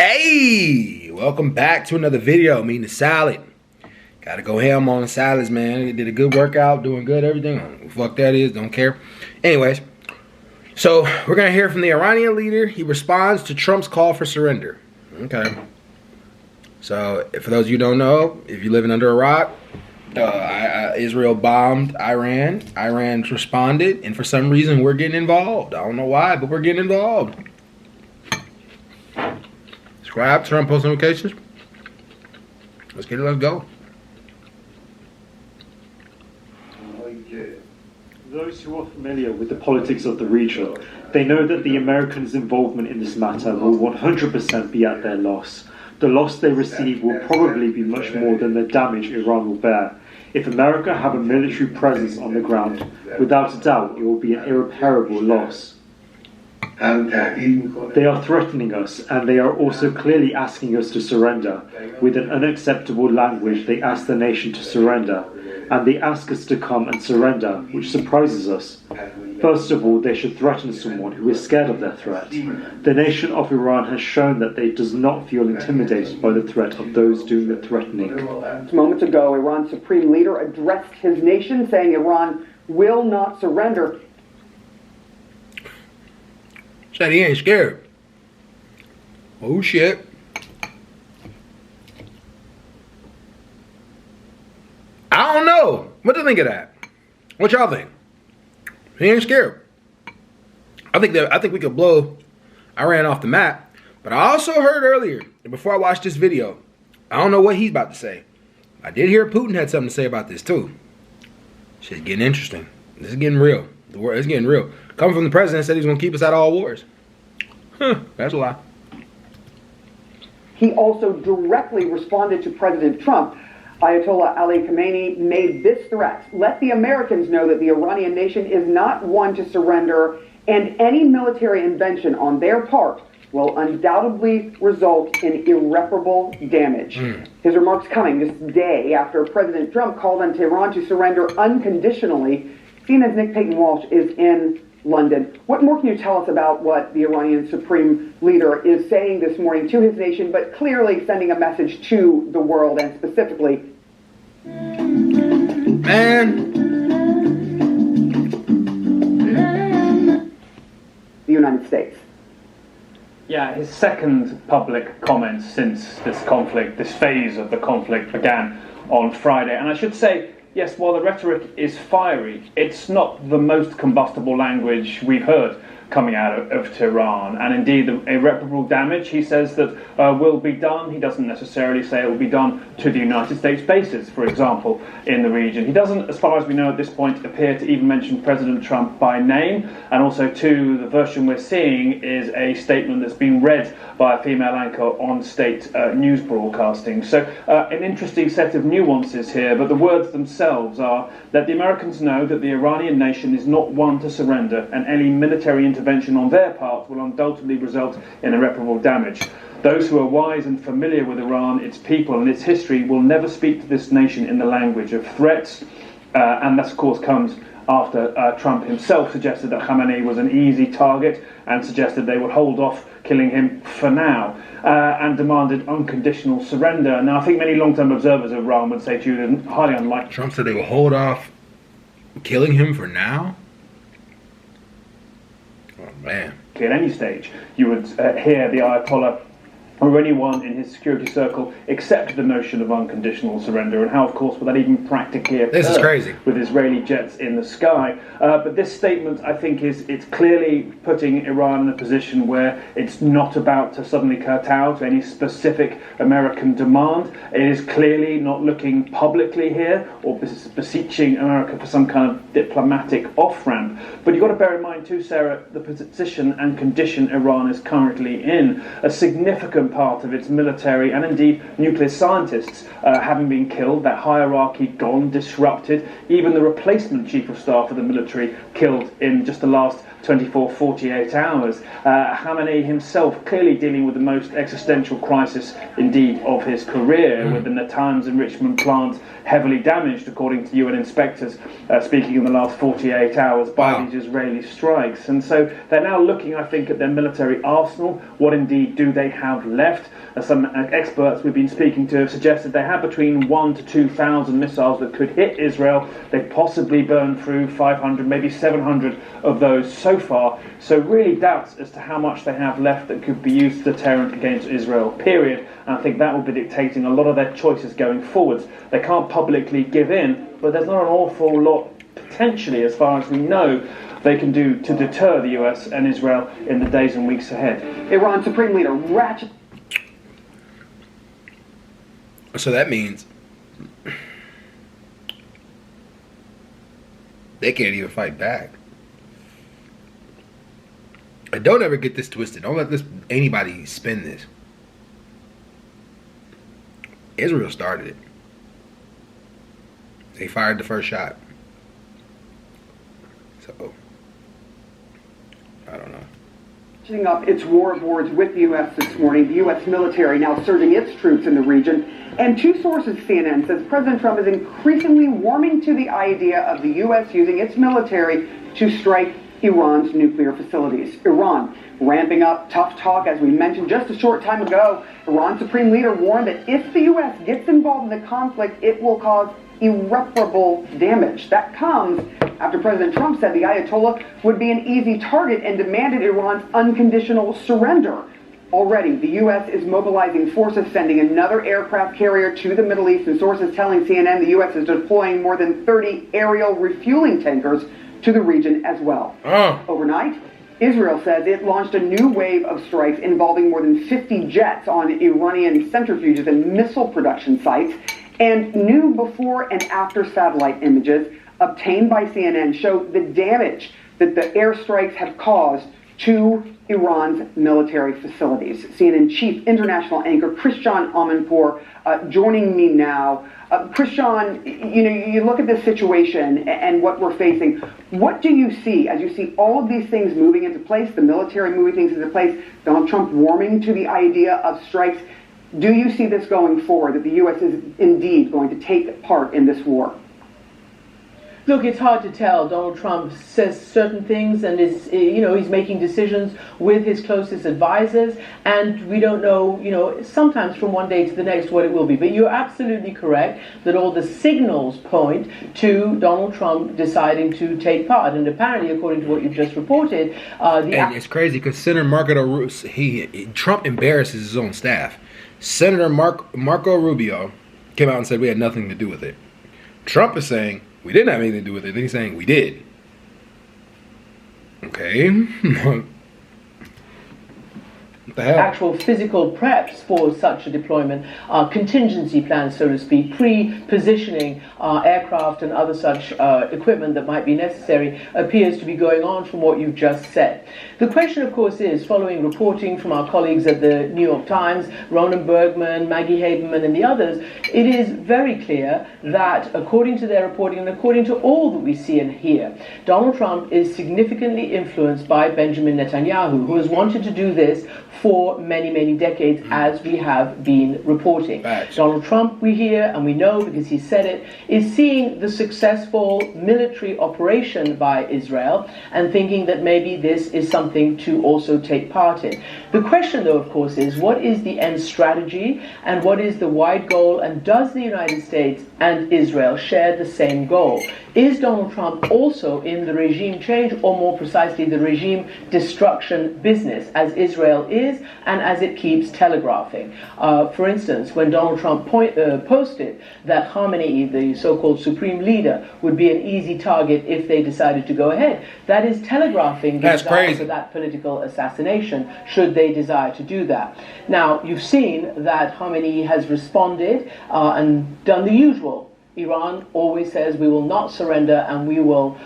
Hey, welcome back to another video. Me and the salad. Gotta go ham on the salads, man. Did a good workout, doing good, everything. I don't know what the fuck that is, don't care. Anyways, so we're gonna hear from the Iranian leader. He responds to Trump's call for surrender. Okay. So, for those of you who don't know, if you're living under a rock, Israel bombed Iran. Iran responded, and for some reason, we're getting involved. I don't know why, but we're getting involved. Subscribe, turn on post notifications. Let's get it, let's go. Those who are familiar with the politics of the region, they know that the Americans' involvement in this matter will 100% be at their loss. The loss they receive will probably be much more than the damage Iran will bear. If America have a military presence on the ground, without a doubt it will be an irreparable loss. They are threatening us, and they are also clearly asking us to surrender. With an unacceptable language, they ask the nation to surrender, and they ask us to come and surrender, which surprises us. First of all, they should threaten someone who is scared of their threat. The nation of Iran has shown that it does not feel intimidated by the threat of those doing the threatening. Moments ago, Iran's supreme leader addressed his nation, saying Iran will not surrender. Said he ain't scared. Oh shit. I don't know. What do you think of that? What y'all think? He ain't scared. I think we could blow Iran off the map. But I also heard earlier, before I watched this video, I don't know what he's about to say. I did hear Putin had something to say about this too. Shit's getting interesting. This is getting real. The war is getting real. Coming from the president, said he's gonna keep us out of all wars. That's a lie. He also directly responded to President Trump. Ayatollah Ali Khamenei made this threat: let the Americans know that the Iranian nation is not one to surrender, and any military intervention on their part will undoubtedly result in irreparable damage. His remarks coming this day after President Trump called on Tehran to surrender unconditionally. CNN's Nick Payton-Walsh is in London. What more can you tell us about what the Iranian supreme leader is saying this morning to his nation, but clearly sending a message to the world and specifically the United States? Yeah, his second public comment since this conflict, this phase of the conflict began on Friday. And I should say, yes, while the rhetoric is fiery, it's not the most combustible language we've heard coming out of Tehran. And indeed, the irreparable damage, he says, that will be done. He doesn't necessarily say it will be done to the United States bases, for example, in the region. He doesn't, as far as we know at this point, appear to even mention President Trump by name. And also, too, the version we're seeing is a statement that's been read by a female anchor on state news broadcasting. So an interesting set of nuances here, but the words themselves are that the Americans know that the Iranian nation is not one to surrender, and any military intervention on their part will undoubtedly result in irreparable damage. Those who are wise and familiar with Iran, its people and its history will never speak to this nation in the language of threats, and that of course comes after Trump himself suggested that Khamenei was an easy target and suggested they would hold off killing him for now, and demanded unconditional surrender. Now, I think many long-term observers of Iran would say to you that highly unlikely. Trump said they will hold off killing him for now? Oh, man. At any stage, you would hear the Ayatollah or anyone in his security circle accept the notion of unconditional surrender, and how, of course, will that even practically occur? This is crazy. With Israeli jets in the sky. But this statement, I think, it's clearly putting Iran in a position where it's not about to suddenly kowtow to any specific American demand. It is clearly not looking publicly here or beseeching America for some kind of diplomatic off-ramp. But you've got to bear in mind too, Sarah, the position and condition Iran is currently in. A significant part of its military and indeed nuclear scientists having been killed, that hierarchy gone, disrupted, even the replacement chief of staff of the military killed in just the last 24, 48 hours. Khamenei himself clearly dealing with the most existential crisis indeed of his career, with the Natanz enrichment plant heavily damaged, according to UN inspectors, speaking in the last 48 hours by these Israeli strikes. And so they're now looking, I think, at their military arsenal. What indeed do they have left? Some experts we've been speaking to have suggested they have between 1,000 to 2,000 missiles that could hit Israel. They've possibly burned through 500, maybe 700 of those so far. So really doubts as to how much they have left that could be used as a deterrent against Israel, period. And I think that will be dictating a lot of their choices going forwards. They can't publicly give in, but there's not an awful lot, potentially, as far as we know, they can do to deter the US and Israel in the days and weeks ahead. Iran Supreme Leader ratchet. So that means they can't even fight back. And don't ever get this twisted. Don't let anybody spin this. Israel started it. They fired the first shot. So, I don't know. Ratcheting up its war of words with the U.S. this morning. The U.S. military now surging its troops in the region. And two sources, CNN says President Trump is increasingly warming to the idea of the U.S. using its military to strike Iran's nuclear facilities. Iran ramping up tough talk, as we mentioned just a short time ago. Iran's supreme leader warned that if the U.S. gets involved in the conflict, it will cause irreparable damage. That comes after President Trump said the Ayatollah would be an easy target and demanded Iran's unconditional surrender. Already, the U.S. is mobilizing forces, sending another aircraft carrier to the Middle East, and sources telling CNN the U.S. is deploying more than 30 aerial refueling tankers to the region as well. Overnight, Israel says it launched a new wave of strikes involving more than 50 jets on Iranian centrifuges and missile production sites, and new before and after satellite images obtained by CNN show the damage that the airstrikes have caused to Iran's military facilities. CNN chief international anchor Christian Amanpour joining me now. Christian, you look at this situation and what we're facing. What do you see as you see all of these things moving into place, the military moving things into place, Donald Trump warming to the idea of strikes? Do you see this going forward, that the U.S. is indeed going to take part in this war? Look, it's hard to tell. Donald Trump says certain things and he's making decisions with his closest advisors, and we don't know, sometimes from one day to the next what it will be. But you're absolutely correct that all the signals point to Donald Trump deciding to take part. And apparently, according to what you've just reported, and it's crazy because Senator Trump embarrasses his own staff. Senator Marco Rubio came out and said we had nothing to do with it. Trump is saying we didn't have anything to do with it. Then he's saying we did. Okay. What the hell? Actual physical preps for such a deployment, contingency plans, so to speak, pre-positioning aircraft and other such equipment that might be necessary appears to be going on from what you've just said. The question, of course, is, following reporting from our colleagues at the New York Times, Ronan Bergman, Maggie Haberman, and the others, it is very clear that, according to their reporting and according to all that we see and hear, Donald Trump is significantly influenced by Benjamin Netanyahu, who has wanted to do this for many, many decades, as we have been reporting. Facts. Donald Trump, we hear, and we know because he said it, is seeing the successful military operation by Israel and thinking that maybe this is something to also take part in. The question, though, of course, is what is the end strategy and what is the wide goal, and does the United States and Israel share the same goal? Is Donald Trump also in the regime change, or more precisely the regime destruction business, as Israel is and as it keeps telegraphing? For instance, when Donald Trump posted that Khamenei, the so-called supreme leader, would be an easy target if they decided to go ahead, that is telegraphing the desire for that political assassination, should they desire to do that. Now, you've seen that Khamenei has responded and done the usual. Iran always says we will not surrender and we will,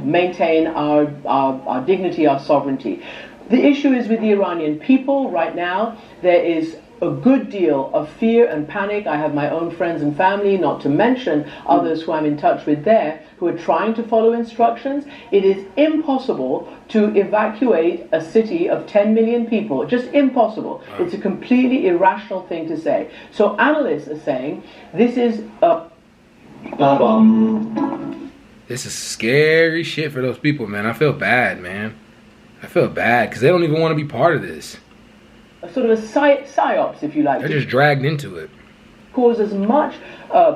maintain our dignity, our sovereignty. The issue is with the Iranian people right now. There is a good deal of fear and panic. I have my own friends and family, not to mention others who I'm in touch with there, who are trying to follow instructions. It is impossible to evacuate a city of 10 million people. Just impossible. It's a completely irrational thing to say. So analysts are saying this is a... This is scary shit for those people, man. I feel bad, man. I feel bad because they don't even want to be part of this. a sort of a psyops, if you like. They're just dragged into it. Cause as much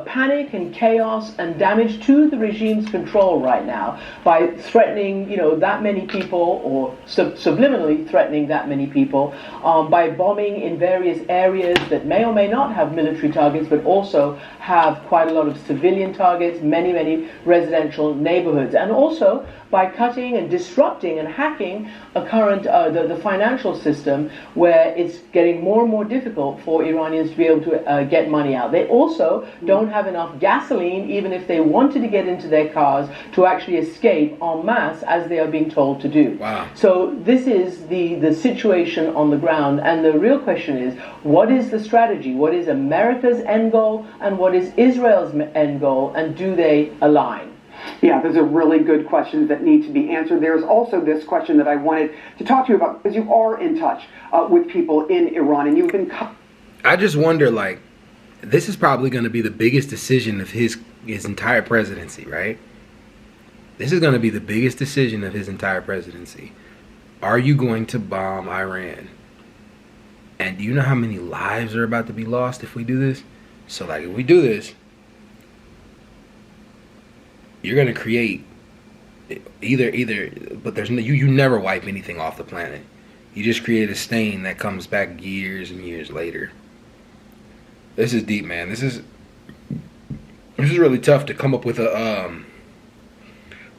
panic and chaos and damage to the regime's control right now by threatening, that many people, or subliminally threatening that many people, by bombing in various areas that may or may not have military targets, but also have quite a lot of civilian targets, many residential neighborhoods, and also by cutting and disrupting and hacking a current the financial system, where it's getting more and more difficult for Iranians to be able to get money out. They also don't have enough gasoline, even if they wanted to get into their cars, to actually escape en masse as they are being told to do. Wow. So this is the situation on the ground, and the real question is, what is the strategy? What is America's end goal, and what is Israel's end goal, and do they align? Yeah, those are really good questions that need to be answered. There's also this question that I wanted to talk to you about, because you are in touch with people in Iran, and you've been... I just wonder, this is probably going to be the biggest decision of his entire presidency, right? This is going to be the biggest decision of his entire presidency. Are you going to bomb Iran? And do you know how many lives are about to be lost if we do this? So, if we do this, you're going to create either, but there's no, you never wipe anything off the planet. You just create a stain that comes back years and years later. This is deep, man. This is really tough to come up with a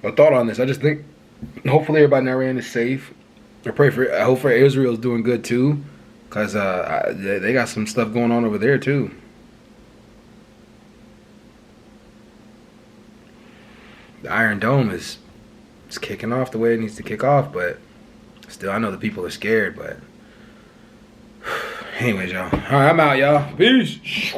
thought on this. I just think hopefully everybody in Iran is safe. I hope for Israel's doing good too, because they got some stuff going on over there too. The Iron Dome is kicking off the way it needs to kick off, but still, I know the people are scared, but anyways, y'all. All right, I'm out, y'all. Peace.